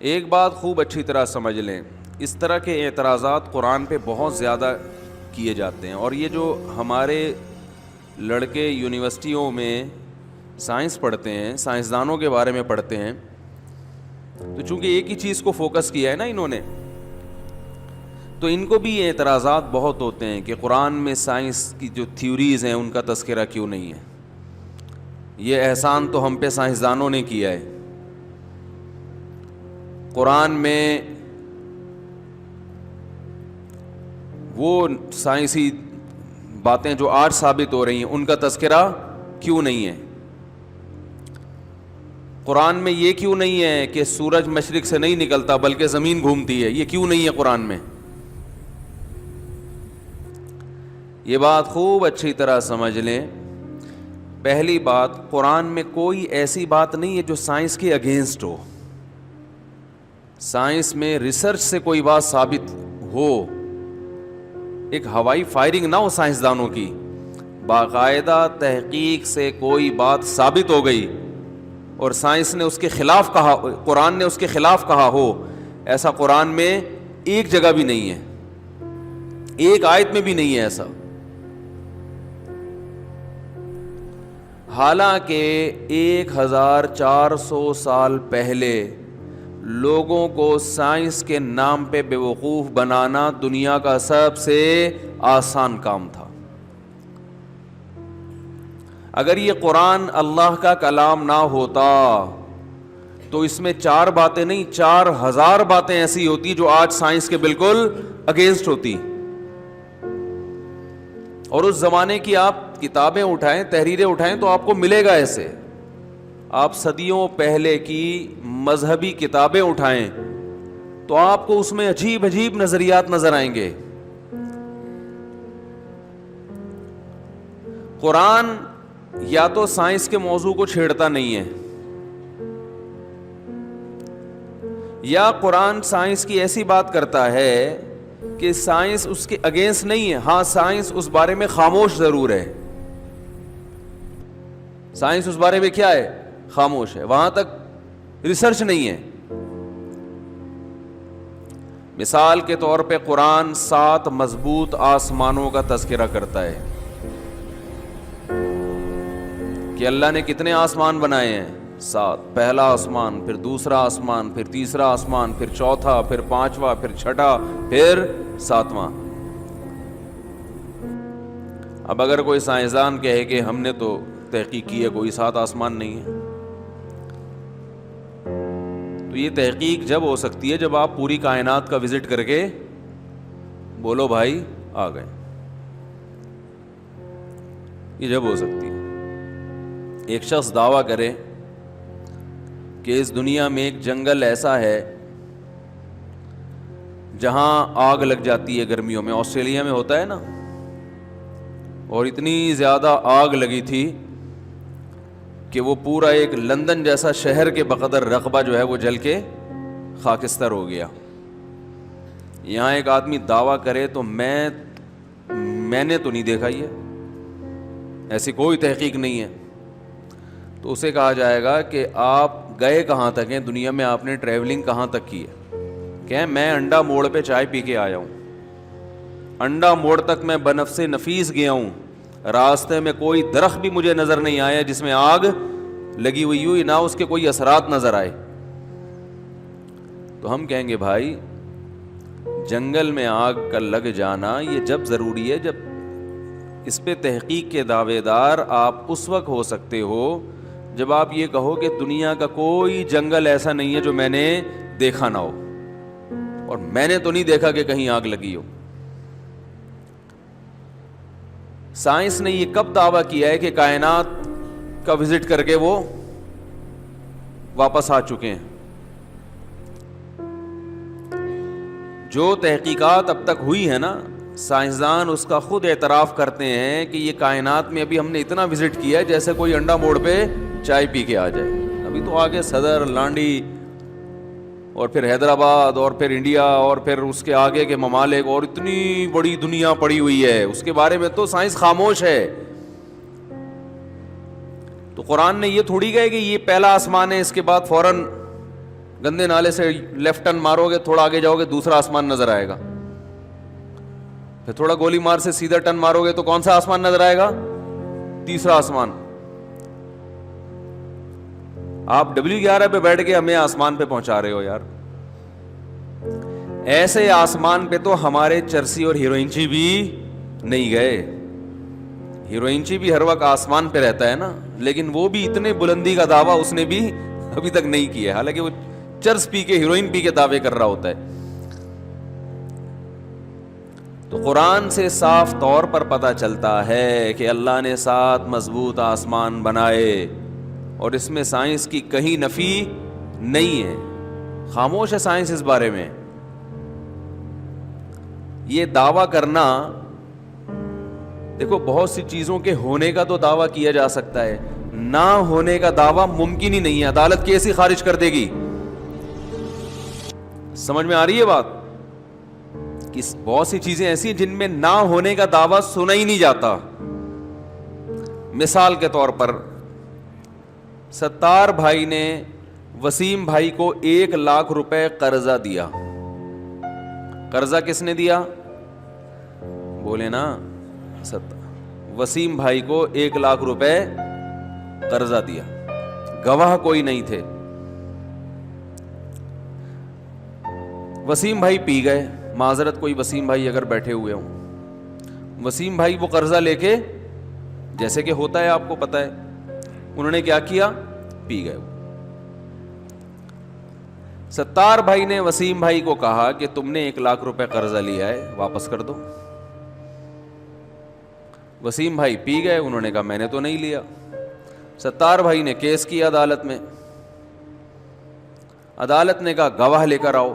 ایک بات خوب اچھی طرح سمجھ لیں، اس طرح کے اعتراضات قرآن پہ بہت زیادہ کیے جاتے ہیں، اور یہ جو ہمارے لڑکے یونیورسٹیوں میں سائنس پڑھتے ہیں، سائنسدانوں کے بارے میں پڑھتے ہیں، تو چونکہ ایک ہی چیز کو فوکس کیا ہے نا انہوں نے، تو ان کو بھی یہ اعتراضات بہت ہوتے ہیں کہ قرآن میں سائنس کی جو تھیوریز ہیں ان کا تذکرہ کیوں نہیں ہے، یہ احسان تو ہم پہ سائنسدانوں نے کیا ہے۔ قرآن میں وہ سائنسی باتیں جو آج ثابت ہو رہی ہیں ان کا تذکرہ کیوں نہیں ہے؟ قرآن میں یہ کیوں نہیں ہے کہ سورج مشرق سے نہیں نکلتا بلکہ زمین گھومتی ہے؟ یہ کیوں نہیں ہے قرآن میں؟ یہ بات خوب اچھی طرح سمجھ لیں۔ پہلی بات، قرآن میں کوئی ایسی بات نہیں ہے جو سائنس کے اگینسٹ ہو۔ سائنس میں ریسرچ سے کوئی بات ثابت ہو، ایک ہوائی فائرنگ نہ ہو سائنسدانوں کی، باقاعدہ تحقیق سے کوئی بات ثابت ہو گئی اور سائنس نے اس کے خلاف کہا، قرآن نے اس کے خلاف کہا ہو، ایسا قرآن میں ایک جگہ بھی نہیں ہے، ایک آیت میں بھی نہیں ہے ایسا۔ حالانکہ 1400 سال پہلے لوگوں کو سائنس کے نام پہ بیوقوف بنانا دنیا کا سب سے آسان کام تھا۔ اگر یہ قرآن اللہ کا کلام نہ ہوتا تو اس میں 4 باتیں نہیں 4000 باتیں ایسی ہوتی جو آج سائنس کے بالکل اگینسٹ ہوتی۔ اور اس زمانے کی آپ کتابیں اٹھائیں، تحریریں اٹھائیں تو آپ کو ملے گا ایسے۔ آپ صدیوں پہلے کی مذہبی کتابیں اٹھائیں تو آپ کو اس میں عجیب عجیب نظریات نظر آئیں گے۔ قرآن یا تو سائنس کے موضوع کو چھیڑتا نہیں ہے، یا قرآن سائنس کی ایسی بات کرتا ہے کہ سائنس اس کے اگینسٹ نہیں ہے، ہاں سائنس اس بارے میں خاموش ضرور ہے، سائنس اس بارے میں کیا ہے؟ خاموش ہے، وہاں تک ریسرچ نہیں ہے۔ مثال کے طور پہ قرآن 7 مضبوط آسمانوں کا تذکرہ کرتا ہے کہ اللہ نے کتنے آسمان بنائے ہیں؟ 7۔ پہلا آسمان، پھر دوسرا آسمان، پھر تیسرا آسمان، پھر چوتھا، پھر 5واں، پھر 6واں، پھر 7واں۔ اب اگر کوئی سائنسدان کہے کہ ہم نے تو تحقیق کی ہے کوئی 7 آسمان نہیں ہے، تو یہ تحقیق جب ہو سکتی ہے جب آپ پوری کائنات کا وزٹ کر کے بولو بھائی آ گئے، یہ جب ہو سکتی ہے۔ ایک شخص دعویٰ کرے کہ اس دنیا میں ایک جنگل ایسا ہے جہاں آگ لگ جاتی ہے گرمیوں میں، آسٹریلیا میں ہوتا ہے نا، اور اتنی زیادہ آگ لگی تھی کہ وہ پورا ایک لندن جیسا شہر کے بقدر رقبہ جو ہے وہ جل کے خاکستر ہو گیا۔ یہاں ایک آدمی دعویٰ کرے تو میں نے تو نہیں دیکھا، یہ ایسی کوئی تحقیق نہیں ہے، تو اسے کہا جائے گا کہ آپ گئے کہاں تک ہیں دنیا میں، آپ نے ٹریولنگ کہاں تک کی ہے؟ کہ میں انڈا موڑ پہ چائے پی کے آیا ہوں، انڈا موڑ تک میں بنفس نفیس گیا ہوں، راستے میں کوئی درخت بھی مجھے نظر نہیں آیا جس میں آگ لگی ہوئی ہوئی، نہ اس کے کوئی اثرات نظر آئے۔ تو ہم کہیں گے بھائی جنگل میں آگ کا لگ جانا یہ جب ضروری ہے جب اس پہ تحقیق کے دعوے دار آپ اس وقت ہو سکتے ہو جب آپ یہ کہو کہ دنیا کا کوئی جنگل ایسا نہیں ہے جو میں نے دیکھا نہ ہو، اور میں نے تو نہیں دیکھا کہ کہیں آگ لگی ہو۔ سائنس نے یہ کب دعویٰ کیا ہے کہ کائنات کا وزٹ کر کے وہ واپس آ چکے ہیں؟ جو تحقیقات اب تک ہوئی ہے نا، سائنسدان اس کا خود اعتراف کرتے ہیں کہ یہ کائنات میں ابھی ہم نے اتنا وزٹ کیا ہے جیسے کوئی انڈا موڑ پہ چائے پی کے آ جائے، ابھی تو آگے صدر، لانڈی، اور پھر حیدرآباد، اور پھر انڈیا، اور پھر اس کے آگے کے ممالک، اور اتنی بڑی دنیا پڑی ہوئی ہے، اس کے بارے میں تو سائنس خاموش ہے۔ تو قرآن نے یہ تھوڑی کہے کہ یہ پہلا آسمان ہے اس کے بعد فوراً گندے نالے سے لیفٹ ٹرن مارو گے, تھوڑا آگے جاؤ گے دوسرا آسمان نظر آئے گا, پھر تھوڑا گولی مار سے سیدھا ٹرن مارو گے تو کون سا آسمان نظر آئے گا؟ تیسرا آسمان. آپ W11 پہ بیٹھ کے ہمیں آسمان پہ پہنچا رہے ہو یار. ایسے آسمان پہ تو ہمارے چرسی اور ہیروئنچی بھی نہیں گئے. ہیروئنچی بھی ہر وقت آسمان پہ رہتا ہے نا, لیکن وہ بھی اتنے بلندی کا دعویٰ اس نے بھی ابھی تک نہیں کیا, حالانکہ وہ چرس پی کے ہیروئن پی کے دعوے کر رہا ہوتا ہے. تو قرآن سے صاف طور پر پتہ چلتا ہے کہ اللہ نے 7 مضبوط آسمان بنائے اور اس میں سائنس کی کہیں نفی نہیں ہے. خاموش ہے سائنس اس بارے میں. یہ دعویٰ کرنا, دیکھو بہت سی چیزوں کے ہونے کا تو دعویٰ کیا جا سکتا ہے, نہ ہونے کا دعویٰ ممکن ہی نہیں ہے. عدالت کیسی خارج کر دے گی؟ سمجھ میں آ رہی ہے بات؟ کہ بہت سی چیزیں ایسی ہیں جن میں نہ ہونے کا دعویٰ سنا ہی نہیں جاتا. مثال کے طور پر ستار بھائی نے وسیم بھائی کو 1 لاکھ روپے قرضہ دیا. قرضہ کس نے دیا؟ بولے نا, وسیم بھائی کو 1 لاکھ روپے قرضہ دیا. گواہ کوئی نہیں تھے. وسیم بھائی پی گئے, معذرت کوئی وسیم بھائی اگر بیٹھے ہوئے ہوں, وسیم بھائی وہ قرضہ لے کے, جیسے کہ ہوتا ہے آپ کو پتا ہے, انہوں نے کیا کیا؟ پی گئے. ستار بھائی نے وسیم بھائی کو کہا کہ تم نے 1 لاکھ روپے قرضہ لیا ہے, واپس کر دو. وسیم بھائی پی گئے, انہوں نے کہا میں نے تو نہیں لیا. ستار بھائی نے کیس کیا عدالت میں. عدالت نے کہا گواہ لے کر آؤ.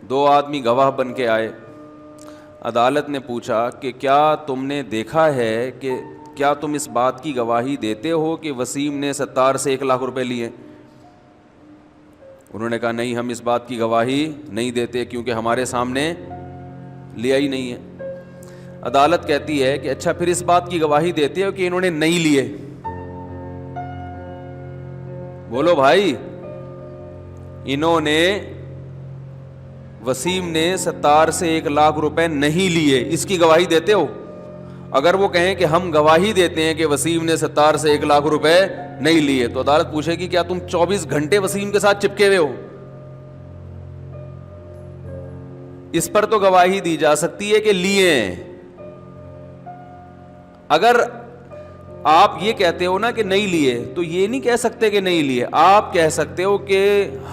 2 آدمی گواہ بن کے آئے. عدالت نے پوچھا کہ کیا تم نے دیکھا ہے, کہ کیا تم اس بات کی گواہی دیتے ہو کہ وسیم نے ستار سے 1 لاکھ روپے لیے؟ انہوں نے کہا نہیں, ہم اس بات کی گواہی نہیں دیتے کیونکہ ہمارے سامنے لیا ہی نہیں ہے. عدالت کہتی ہے کہ اچھا پھر اس بات کی گواہی دیتے ہو کہ انہوں نے نہیں لیے؟ بولو بھائی, انہوں نے, وسیم نے ستار سے 1 لاکھ روپے نہیں لیے, اس کی گواہی دیتے ہو؟ اگر وہ کہیں کہ ہم گواہی دیتے ہیں کہ وسیم نے ستار سے 1 لاکھ روپے نہیں لیے, تو عدالت پوچھے گی کیا تم 24 گھنٹے وسیم کے ساتھ چپکے ہوئے ہو؟ اس پر تو گواہی دی جا سکتی ہے کہ لیے ہیں. اگر آپ یہ کہتے ہو نا کہ نہیں لیے, تو یہ نہیں کہہ سکتے کہ نہیں لیے, آپ کہہ سکتے ہو کہ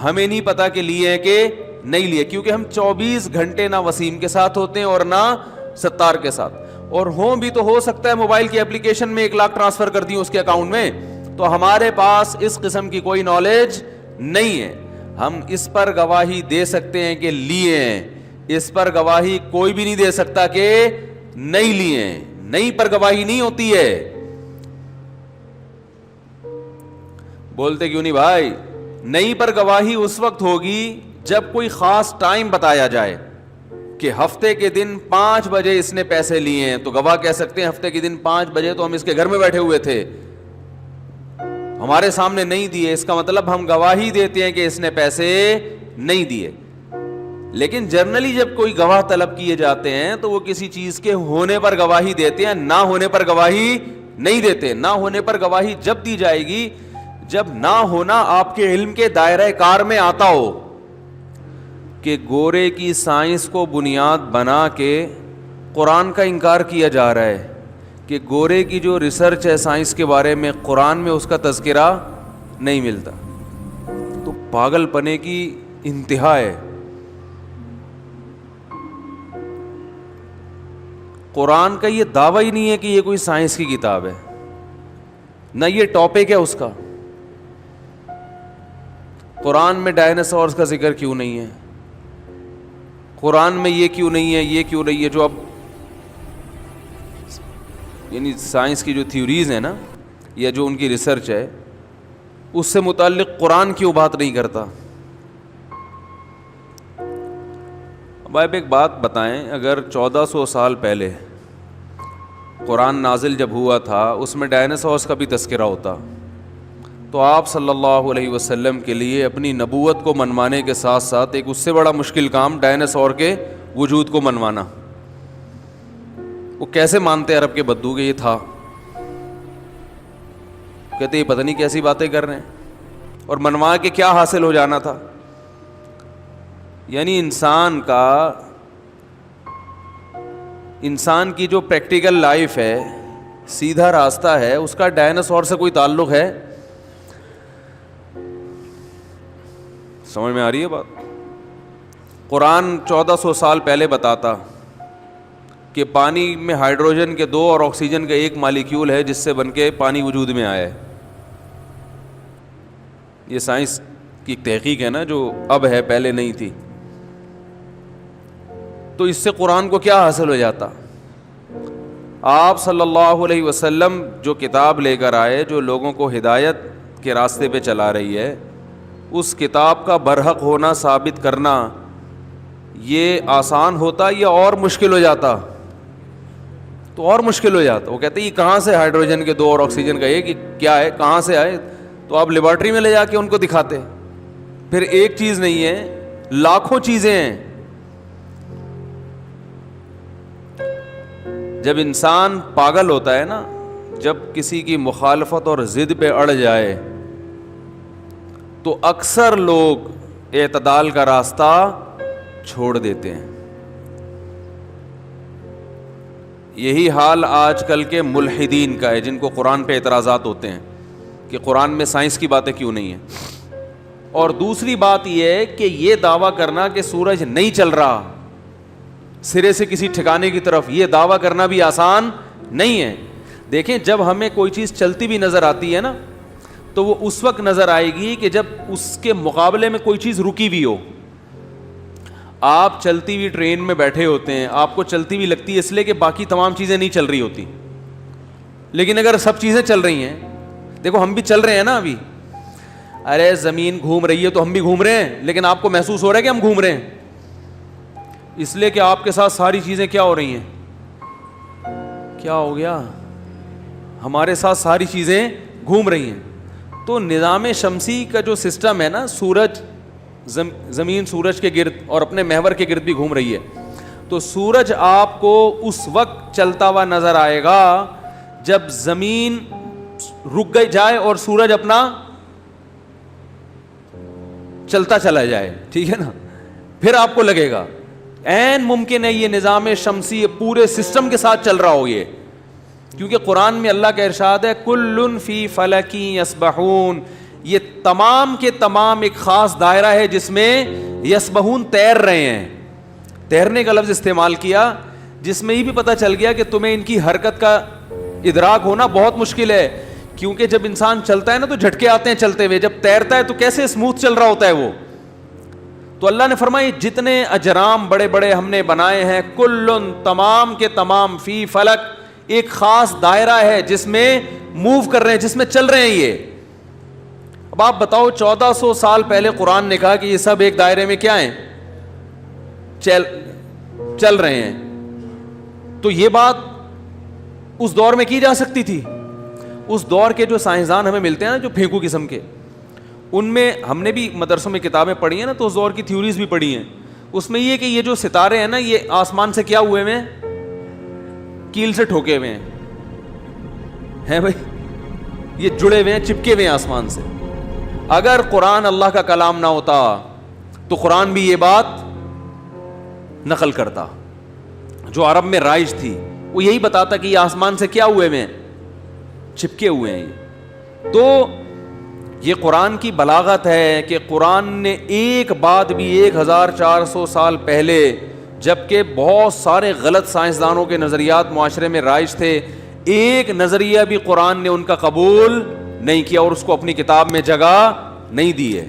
ہمیں نہیں پتا کہ لیے ہیں کہ نہیں لیے, کیونکہ ہم 24 گھنٹے نہ وسیم کے ساتھ ہوتے ہیں اور نہ ستار کے ساتھ, اور ہوں بھی تو ہو سکتا ہے موبائل کی اپلیکیشن میں 1 لاکھ ٹرانسفر کر دی اس کے اکاؤنٹ میں, تو ہمارے پاس اس قسم کی کوئی نالج نہیں ہے. ہم اس پر گواہی دے سکتے ہیں کہ لیے ہیں, اس پر گواہی کوئی بھی نہیں دے سکتا کہ نہیں لیے ہیں. نہیں پر گواہی نہیں ہوتی ہے. بولتے کیوں نہیں بھائی؟ نہیں پر گواہی اس وقت ہوگی جب کوئی خاص ٹائم بتایا جائے کہ ہفتے کے دن 5 بجے اس نے پیسے لیے ہیں, تو گواہ کہہ سکتے ہیں ہفتے کے دن 5 بجے تو ہم اس کے گھر میں بیٹھے ہوئے تھے, ہمارے سامنے نہیں دیے. اس کا مطلب ہم گواہی دیتے ہیں کہ اس نے پیسے نہیں دیے. لیکن جنرلی جب کوئی گواہ طلب کیے جاتے ہیں تو وہ کسی چیز کے ہونے پر گواہی دیتے ہیں, نہ ہونے پر گواہی نہیں دیتے. نہ ہونے پر گواہی جب دی جائے گی جب نہ ہونا آپ کے علم کے دائرہ کار میں آتا ہو, کہ گورے کی سائنس کو بنیاد بنا کے قرآن کا انکار کیا جا رہا ہے, کہ گورے کی جو ریسرچ ہے سائنس کے بارے میں قرآن میں اس کا تذکرہ نہیں ملتا, تو پاگل پنے کی انتہا ہے. قرآن کا یہ دعویٰ ہی نہیں ہے کہ یہ کوئی سائنس کی کتاب ہے, نہ یہ ٹاپک ہے اس کا. قرآن میں ڈائناسورز کا ذکر کیوں نہیں ہے, قرآن میں یہ کیوں نہیں ہے, یہ کیوں نہیں ہے, جو اب یعنی سائنس کی جو تھیوریز ہیں نا, یا جو ان کی ریسرچ ہے, اس سے متعلق قرآن کیوں بات نہیں کرتا. اب آپ ایک بات بتائیں, اگر 1400 سال پہلے قرآن نازل جب ہوا تھا اس میں ڈائناسورز کا بھی تذکرہ ہوتا, تو آپ صلی اللہ علیہ وسلم کے لیے اپنی نبوت کو منوانے کے ساتھ ساتھ ایک اس سے بڑا مشکل کام ڈائناسور کے وجود کو منوانا. وہ کیسے مانتے عرب کے بدو کہ یہ تھا؟ کہتے یہ پتہ نہیں کیسی باتیں کر رہے ہیں. اور منوا کے کیا حاصل ہو جانا تھا؟ یعنی انسان کی جو پریکٹیکل لائف ہے، سیدھا راستہ ہے، اس کا ڈائناسور سے کوئی تعلق ہے؟ سمجھ میں آ رہی ہے بات؟ قرآن 1400 سال پہلے بتاتا کہ پانی میں ہائیڈروجن کے 2 اور آکسیجن کا 1 مالیکیول ہے جس سے بن کے پانی وجود میں آیا ہے. یہ سائنس کی تحقیق ہے نا، جو اب ہے، پہلے نہیں تھی. تو اس سے قرآن کو کیا حاصل ہو جاتا؟ آپ صلی اللہ علیہ وسلم جو کتاب لے کر آئے، جو لوگوں کو ہدایت کے راستے پہ چلا رہی ہے، اس کتاب کا برحق ہونا ثابت کرنا یہ آسان ہوتا یا اور مشکل ہو جاتا؟ تو اور مشکل ہو جاتا. وہ کہتے ہیں یہ کہاں سے ہائیڈروجن کے 2 اور آکسیجن کا 1 کیا ہے، کہاں سے آئے؟ تو آپ لیبارٹری میں لے جا کے ان کو دکھاتے. پھر ایک چیز نہیں ہے، لاکھوں چیزیں ہیں. جب انسان پاگل ہوتا ہے نا، جب کسی کی مخالفت اور ضد پہ اڑ جائے تو اکثر لوگ اعتدال کا راستہ چھوڑ دیتے ہیں. یہی حال آج کل کے ملحدین کا ہے، جن کو قرآن پہ اعتراضات ہوتے ہیں کہ قرآن میں سائنس کی باتیں کیوں نہیں ہیں. اور دوسری بات یہ ہے کہ یہ دعویٰ کرنا کہ سورج نہیں چل رہا سرے سے کسی ٹھکانے کی طرف، یہ دعویٰ کرنا بھی آسان نہیں ہے. دیکھیں، جب ہمیں کوئی چیز چلتی بھی نظر آتی ہے نا، تو وہ اس وقت نظر آئے گی کہ جب اس کے مقابلے میں کوئی چیز رکی ہوئی ہو. آپ چلتی ہوئی ٹرین میں بیٹھے ہوتے ہیں، آپ کو چلتی ہوئی لگتی ہے اس لیے کہ باقی تمام چیزیں نہیں چل رہی ہوتی. لیکن اگر سب چیزیں چل رہی ہیں، دیکھو ہم بھی چل رہے ہیں نا ابھی، ارے زمین گھوم رہی ہے تو ہم بھی گھوم رہے ہیں، لیکن آپ کو محسوس ہو رہا ہے کہ ہم گھوم رہے ہیں، اس لیے کہ آپ کے ساتھ ساری چیزیں کیا ہو رہی ہیں. کیا ہو گیا؟ ہمارے ساتھ ساری چیزیں گھوم رہی ہیں. تو نظام شمسی کا جو سسٹم ہے نا، سورج زمین سورج کے گرد اور اپنے محور کے گرد بھی گھوم رہی ہے. تو سورج آپ کو اس وقت چلتا ہوا نظر آئے گا جب زمین رک گئی جائے اور سورج اپنا چلتا چلا جائے. ٹھیک ہے نا؟ پھر آپ کو لگے گا عین ممکن ہے یہ نظام شمسی پورے سسٹم کے ساتھ چل رہا ہو یہ، کیونکہ قرآن میں اللہ کا ارشاد ہے کل فی فلک یسبحون. یہ تمام کے تمام ایک خاص دائرہ ہے جس میں یسبحون تیر رہے ہیں. تیرنے کا لفظ استعمال کیا، جس میں یہ بھی پتہ چل گیا کہ تمہیں ان کی حرکت کا ادراک ہونا بہت مشکل ہے، کیونکہ جب انسان چلتا ہے نا تو جھٹکے آتے ہیں چلتے ہوئے، جب تیرتا ہے تو کیسے اسموتھ چل رہا ہوتا ہے وہ. تو اللہ نے فرمایا جتنے اجرام بڑے بڑے ہم نے بنائے ہیں، کلن تمام کے تمام، فی فلک ایک خاص دائرہ ہے جس میں موو کر رہے ہیں، جس میں چل رہے ہیں یہ. اب آپ بتاؤ 1400 سال پہلے قرآن نے کہا کہ یہ سب ایک دائرے میں کیا ہیں؟ چل رہے ہیں. تو یہ بات اس دور میں کی جا سکتی تھی. اس دور کے جو سائنسدان ہمیں ملتے ہیں نا، جو پھینکو قسم کے، ان میں ہم نے بھی مدرسوں میں کتابیں پڑھی ہیں نا، تو اس دور کی تھیوریز بھی پڑھی ہیں. اس میں یہ کہ یہ جو ستارے ہیں نا، یہ آسمان سے کیا ہوئے ہیں؟ کیل سے ٹھوکے ہوئے ہیں بھائی، یہ جڑے ہوئے ہیں، چپکے ہوئے ہیں آسمان سے. اگر قرآن اللہ کا کلام نہ ہوتا تو قرآن بھی یہ بات نقل کرتا. جو عرب میں رائج تھی وہ یہی بتاتا کہ یہ آسمان سے کیا ہوئے ہیں؟ چپکے ہوئے ہیں. تو یہ قرآن کی بلاغت ہے کہ قرآن نے ایک بات بھی 1400 سال پہلے، جبکہ بہت سارے غلط سائنسدانوں کے نظریات معاشرے میں رائج تھے، ایک نظریہ بھی قرآن نے ان کا قبول نہیں کیا اور اس کو اپنی کتاب میں جگہ نہیں دی ہے،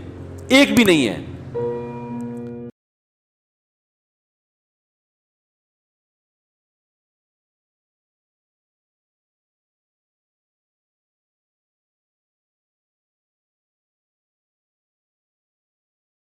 ایک بھی نہیں ہے.